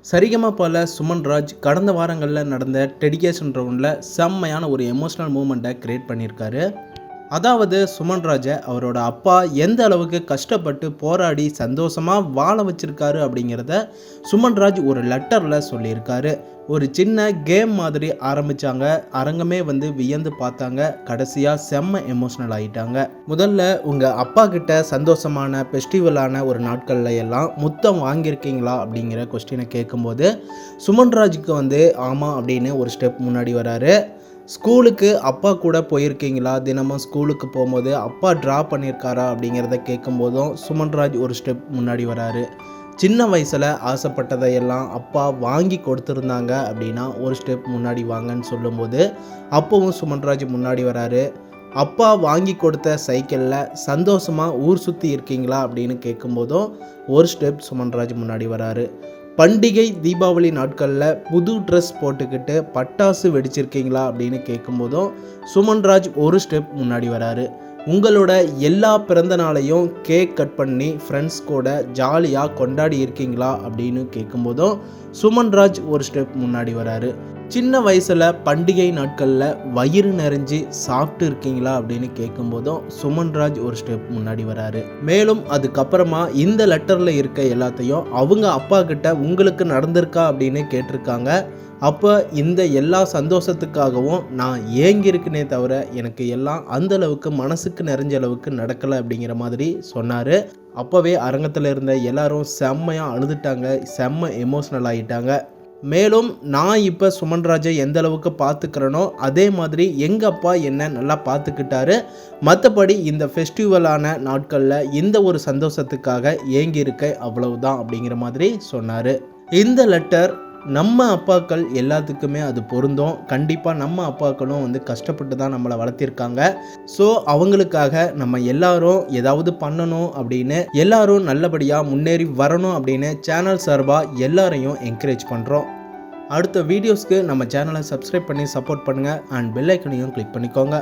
சரிகமபால சுமன்ராஜ் கடந்த வாரங்களில் நடந்த டெடிகேஷன் ரவுண்டில் செம்மையான ஒரு எமோஷ்னல் மூமெண்ட்டை க்ரியேட் பண்ணியிருக்காரு. அதாவது சுமன்ராஜை அவரோட அப்பா எந்த அளவுக்கு கஷ்டப்பட்டு போராடி சந்தோஷமாக வாழ வச்சுருக்காரு அப்படிங்கிறத சுமன்ராஜ் ஒரு லெட்டரில் சொல்லியிருக்காரு. ஒரு சின்ன கேம் மாதிரி ஆரம்பித்தாங்க. அரங்கமே வியந்து பார்த்தாங்க. கடைசியாக செம்ம எமோஷ்னல் ஆகிட்டாங்க. முதல்ல உங்கள் அப்பா கிட்ட சந்தோஷமான ஃபெஸ்டிவலான ஒரு நாட்களில் எல்லாம் முத்தம் வாங்கியிருக்கீங்களா அப்படிங்கிற கொஸ்டினை கேட்கும்போது சுமன்ராஜுக்கு ஆமாம் அப்படின்னு ஒரு ஸ்டெப் முன்னாடி வராரு. ஸ்கூலுக்கு அப்பா கூட போயிருக்கீங்களா, தினமும் ஸ்கூலுக்கு போகும்போது அப்பா ட்ரா பண்ணியிருக்காரா அப்படிங்கிறத கேட்கும்போதும் சுமன்ராஜ் ஒரு ஸ்டெப் முன்னாடி வராரு. சின்ன வயசில் ஆசைப்பட்டதையெல்லாம் அப்பா வாங்கி கொடுத்துருந்தாங்க அப்படின்னா ஒரு ஸ்டெப் முன்னாடி வாங்கன்னு சொல்லும்போது அப்பவும் சுமன்ராஜ் முன்னாடி வராரு. அப்பா வாங்கி கொடுத்த சைக்கிளில் சந்தோஷமாக ஊர் சுற்றி இருக்கீங்களா அப்படின்னு கேட்கும்போதும் ஒரு ஸ்டெப் சுமன்ராஜ் முன்னாடி வராரு. பண்டிகை தீபாவளி நாட்களில் புது ட்ரெஸ் போட்டுக்கிட்டு பட்டாசு வெடிச்சிருக்கீங்களா அப்படின்னு கேட்கும்போதும் சுமன்ராஜ் ஒரு ஸ்டெப் முன்னாடி வராரு. உங்களோட எல்லா பிறந்த நாளையும் கேக் கட் பண்ணி ஃப்ரெண்ட்ஸ் கூட ஜாலியாக கொண்டாடி இருக்கீங்களா அப்படின்னு கேட்கும்போதும் சுமன்ராஜ் ஒரு ஸ்டெப் முன்னாடி வராரு. சின்ன வயசில் பண்டிகை நாட்களில் வயிறு நிறைஞ்சி சாப்பிட்டு இருக்கீங்களா அப்படின்னு கேட்கும்போதும் சுமன்ராஜ் ஒரு ஸ்டெப் முன்னாடி வராரு. மேலும் அதுக்கப்புறமா இந்த லெட்டரில் இருக்க எல்லாத்தையும் அவங்க அப்பா கிட்ட உங்களுக்கு நடந்திருக்கா அப்படின்னு கேட்டிருக்காங்க. அப்போ இந்த எல்லா சந்தோஷத்துக்காகவும் நான் ஏங்கியிருக்குனே தவிர எனக்கு எல்லாம் அந்த அளவுக்கு மனசுக்கு நிறைஞ்ச அளவுக்கு நடக்கலை அப்படிங்கிற மாதிரி சொன்னார். அப்போவே அரங்கத்தில் இருந்த எல்லாரும் செம்மையாக அழுதுட்டாங்க, செம்ம எமோஷ்னல் ஆகிட்டாங்க. மேலும் நான் இப்போ சுமன்ராஜை எந்த அளவுக்கு பார்த்துக்கிறேனோ அதே மாதிரி எங்கள் அப்பா என்ன நல்லா பார்த்துக்கிட்டாரு. மற்றபடி இந்த ஃபெஸ்டிவலான நாட்களில் இந்த ஒரு சந்தோஷத்துக்காக ஏங்கியிருக்க அவ்வளவுதான் அப்படிங்கிற மாதிரி சொன்னார். இந்த லெட்டர் நம்ம அப்பாக்கள் எல்லாத்துக்குமே அது பொருந்தும். கண்டிப்பாக நம்ம அப்பாக்களும் கஷ்டப்பட்டு தான் நம்மளை வளர்த்திருக்காங்க. ஸோ அவங்களுக்காக நம்ம எல்லாரும் ஏதாவது பண்ணணும் அப்படின்னு, எல்லாரும் நல்லபடியாக முன்னேறி வரணும் அப்படின்னு சேனல் சார்பாக எல்லாரையும் என்கரேஜ் பண்ணுறோம். அடுத்த வீடியோஸ்க்கு நம்ம சேனலை சப்ஸ்கிரைப் பண்ணி சப்போர்ட் பண்ணுங்கள் அண்ட் பெல் ஐக்கனையும் கிளிக் பண்ணிக்கோங்க.